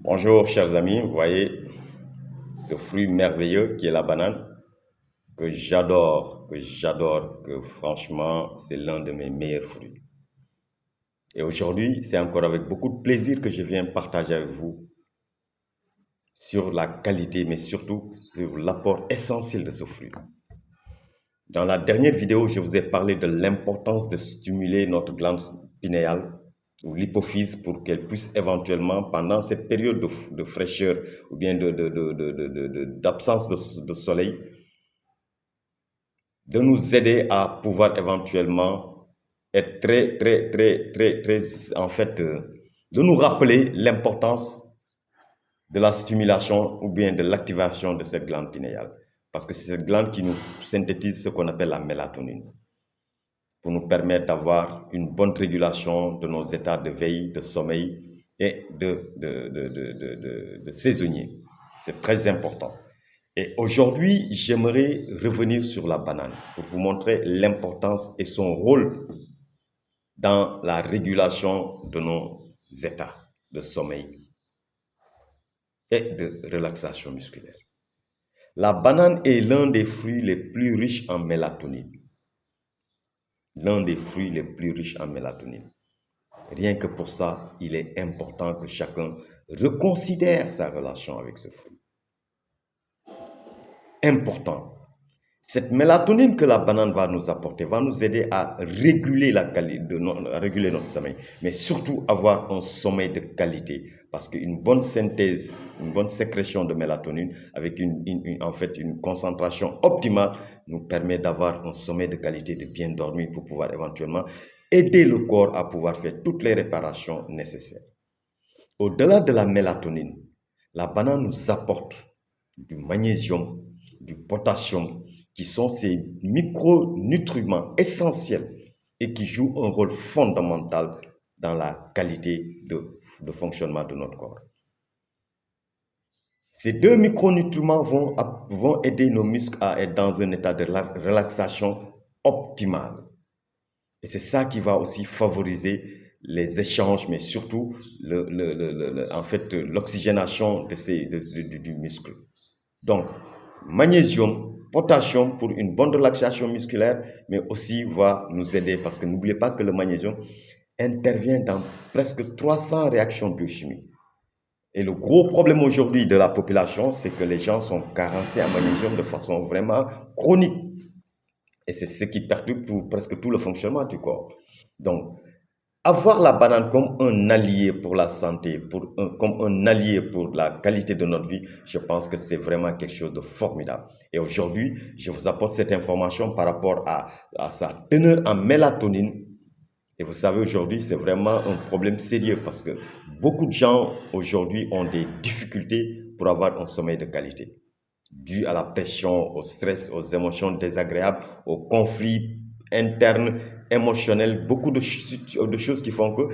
Bonjour chers amis, vous voyez ce fruit merveilleux qui est la banane que franchement c'est l'un de mes meilleurs fruits. Et aujourd'hui, c'est encore avec beaucoup de plaisir que je viens partager avec vous sur la qualité, mais surtout sur l'apport essentiel de ce fruit. Dans la dernière vidéo, je vous ai parlé de l'importance de stimuler notre glande pinéale ou l'hypophyse pour qu'elle puisse éventuellement, pendant cette période de fraîcheur ou bien d'absence de soleil, de nous aider à pouvoir éventuellement être de nous rappeler l'importance de la stimulation ou bien de l'activation de cette glande pinéale. Parce que c'est cette glande qui nous synthétise ce qu'on appelle la mélatonine, pour nous permettre d'avoir une bonne régulation de nos états de veille, de sommeil et de saisonnier. C'est très important. Et aujourd'hui, j'aimerais revenir sur la banane pour vous montrer l'importance et son rôle dans la régulation de nos états de sommeil et de relaxation musculaire. La banane est l'un des fruits les plus riches en mélatonine. L'un des fruits les plus riches en mélatonine. Rien que pour ça, il est important que chacun reconsidère sa relation avec ce fruit. Important. Cette mélatonine que la banane va nous apporter va nous aider à réguler à réguler notre sommeil, mais surtout avoir un sommeil de qualité. Parce qu'une bonne synthèse, une bonne sécrétion de mélatonine avec une concentration optimale nous permet d'avoir un sommeil de qualité, de bien dormir pour pouvoir éventuellement aider le corps à pouvoir faire toutes les réparations nécessaires. Au-delà de la mélatonine, la banane nous apporte du magnésium, du potassium, qui sont ces micronutriments essentiels et qui jouent un rôle fondamental dans la qualité de fonctionnement de notre corps. Ces deux micronutriments vont aider nos muscles à être dans un état de relaxation optimale. Et c'est ça qui va aussi favoriser les échanges, mais surtout l'oxygénation du muscle. Donc, magnésium, potassium pour une bonne relaxation musculaire, mais aussi va nous aider parce que n'oubliez pas que le magnésium intervient dans presque 300 réactions biochimiques. Et le gros problème aujourd'hui de la population, c'est que les gens sont carencés en magnésium de façon vraiment chronique. Et c'est ce qui perturbe presque tout le fonctionnement du corps. Donc, avoir la banane comme un allié pour la santé, comme un allié pour la qualité de notre vie, je pense que c'est vraiment quelque chose de formidable. Et aujourd'hui, je vous apporte cette information par rapport à sa teneur en mélatonine. Et vous savez, aujourd'hui, c'est vraiment un problème sérieux parce que beaucoup de gens aujourd'hui ont des difficultés pour avoir un sommeil de qualité, dû à la pression, au stress, aux émotions désagréables, aux conflits internes, émotionnels, beaucoup de choses qui font que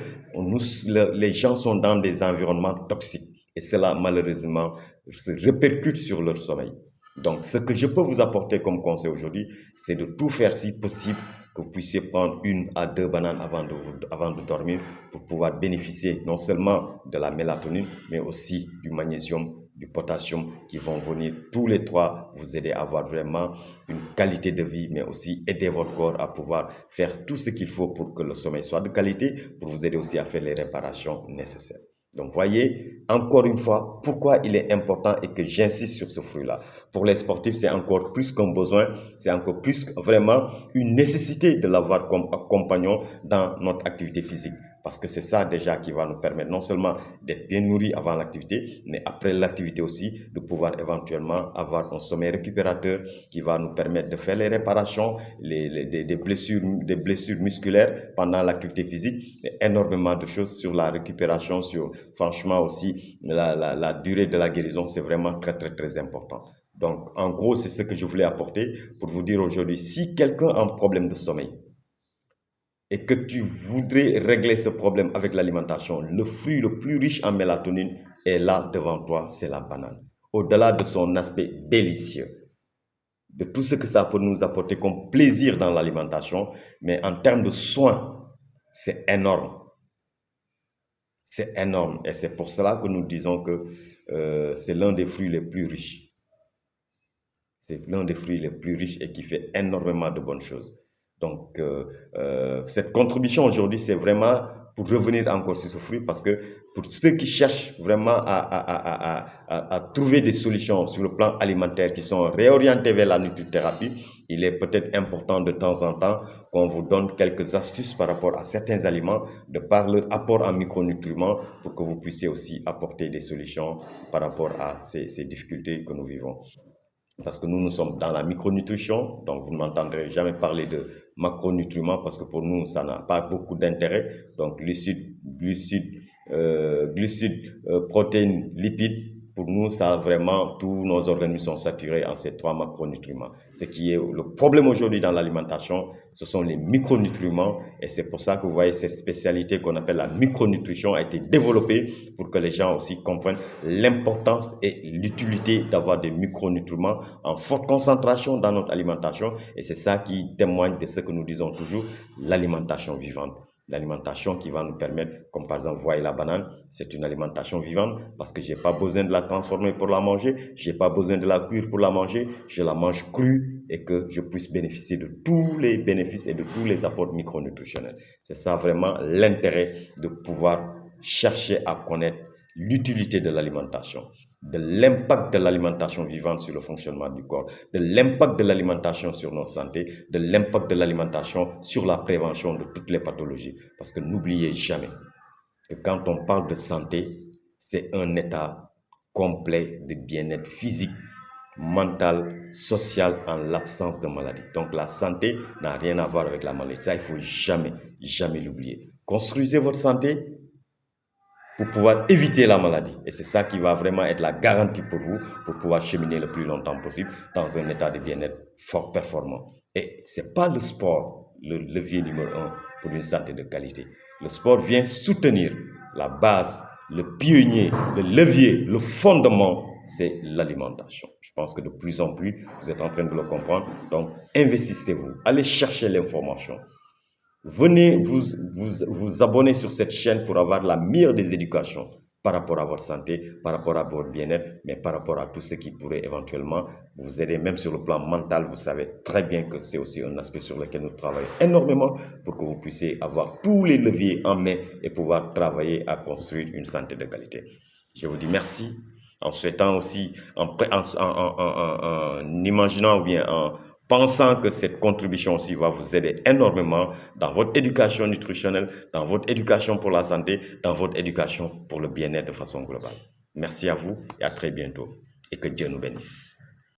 les gens sont dans des environnements toxiques. Et cela, malheureusement, se répercute sur leur sommeil. Donc, ce que je peux vous apporter comme conseil aujourd'hui, c'est de tout faire si possible, que vous puissiez prendre 1 à 2 bananes avant de dormir pour pouvoir bénéficier non seulement de la mélatonine, mais aussi du magnésium, du potassium qui vont venir tous les trois vous aider à avoir vraiment une qualité de vie, mais aussi aider votre corps à pouvoir faire tout ce qu'il faut pour que le sommeil soit de qualité, pour vous aider aussi à faire les réparations nécessaires. Donc, voyez, encore une fois, pourquoi il est important et que j'insiste sur ce fruit-là. Pour les sportifs, c'est encore plus qu'un besoin, c'est encore plus vraiment une nécessité de l'avoir comme compagnon dans notre activité physique. Parce que c'est ça déjà qui va nous permettre non seulement d'être bien nourris avant l'activité, mais après l'activité aussi, de pouvoir éventuellement avoir un sommeil récupérateur qui va nous permettre de faire les réparations, des blessures musculaires pendant l'activité physique, et énormément de choses sur la récupération, sur franchement aussi la durée de la guérison, c'est vraiment très important. Donc, en gros, c'est ce que je voulais apporter pour vous dire aujourd'hui, si quelqu'un a un problème de sommeil, et que tu voudrais régler ce problème avec l'alimentation, le fruit le plus riche en mélatonine est là devant toi, c'est la banane. Au-delà de son aspect délicieux, de tout ce que ça peut nous apporter comme plaisir dans l'alimentation, mais en termes de soins, c'est énorme. C'est énorme et c'est pour cela que nous disons que c'est l'un des fruits les plus riches. C'est l'un des fruits les plus riches et qui fait énormément de bonnes choses. Donc, cette contribution aujourd'hui, c'est vraiment pour revenir encore sur ce fruit, parce que pour ceux qui cherchent vraiment à trouver des solutions sur le plan alimentaire qui sont réorientées vers la nutrithérapie, il est peut-être important de temps en temps qu'on vous donne quelques astuces par rapport à certains aliments, de par leur apport en micronutriments, pour que vous puissiez aussi apporter des solutions par rapport à ces difficultés que nous vivons. Parce que nous sommes dans la micronutrition, donc vous ne m'entendrez jamais parler de macronutriments parce que pour nous, ça n'a pas beaucoup d'intérêt. Donc, glucides, protéines, lipides, pour nous, ça vraiment, tous nos organismes sont saturés en ces 3 macronutriments. Ce qui est le problème aujourd'hui dans l'alimentation, ce sont les micronutriments, et c'est pour ça que vous voyez cette spécialité qu'on appelle la micronutrition a été développée pour que les gens aussi comprennent l'importance et l'utilité d'avoir des micronutriments en forte concentration dans notre alimentation, et c'est ça qui témoigne de ce que nous disons toujours, l'alimentation vivante. L'alimentation qui va nous permettre, comme par exemple, vous voyez la banane, c'est une alimentation vivante parce que je n'ai pas besoin de la transformer pour la manger, je n'ai pas besoin de la cuire pour la manger, je la mange crue et que je puisse bénéficier de tous les bénéfices et de tous les apports micronutritionnels. C'est ça vraiment l'intérêt de pouvoir chercher à connaître l'utilité de l'alimentation, de l'impact de l'alimentation vivante sur le fonctionnement du corps, de l'impact de l'alimentation sur notre santé, de l'impact de l'alimentation sur la prévention de toutes les pathologies. Parce que n'oubliez jamais que quand on parle de santé, c'est un état complet de bien-être physique, mental, social en l'absence de maladie. Donc la santé n'a rien à voir avec la maladie. Ça, il ne faut jamais, jamais l'oublier. Construisez votre santé pour pouvoir éviter la maladie. Et c'est ça qui va vraiment être la garantie pour vous, pour pouvoir cheminer le plus longtemps possible dans un état de bien-être fort performant. Et ce n'est pas le sport le levier numéro 1 pour une santé de qualité. Le sport vient soutenir la base, le pionnier, le levier, le fondement, c'est l'alimentation. Je pense que de plus en plus, vous êtes en train de le comprendre. Donc, investissez-vous, allez chercher l'information. Venez vous abonner sur cette chaîne pour avoir la meilleure des éducations par rapport à votre santé, par rapport à votre bien-être, mais par rapport à tout ce qui pourrait éventuellement vous aider, même sur le plan mental. Vous savez très bien que c'est aussi un aspect sur lequel nous travaillons énormément pour que vous puissiez avoir tous les leviers en main et pouvoir travailler à construire une santé de qualité. Je vous dis merci en souhaitant aussi, en imaginant ou bien en pensant que cette contribution aussi va vous aider énormément dans votre éducation nutritionnelle, dans votre éducation pour la santé, dans votre éducation pour le bien-être de façon globale. Merci à vous et à très bientôt. Et que Dieu nous bénisse.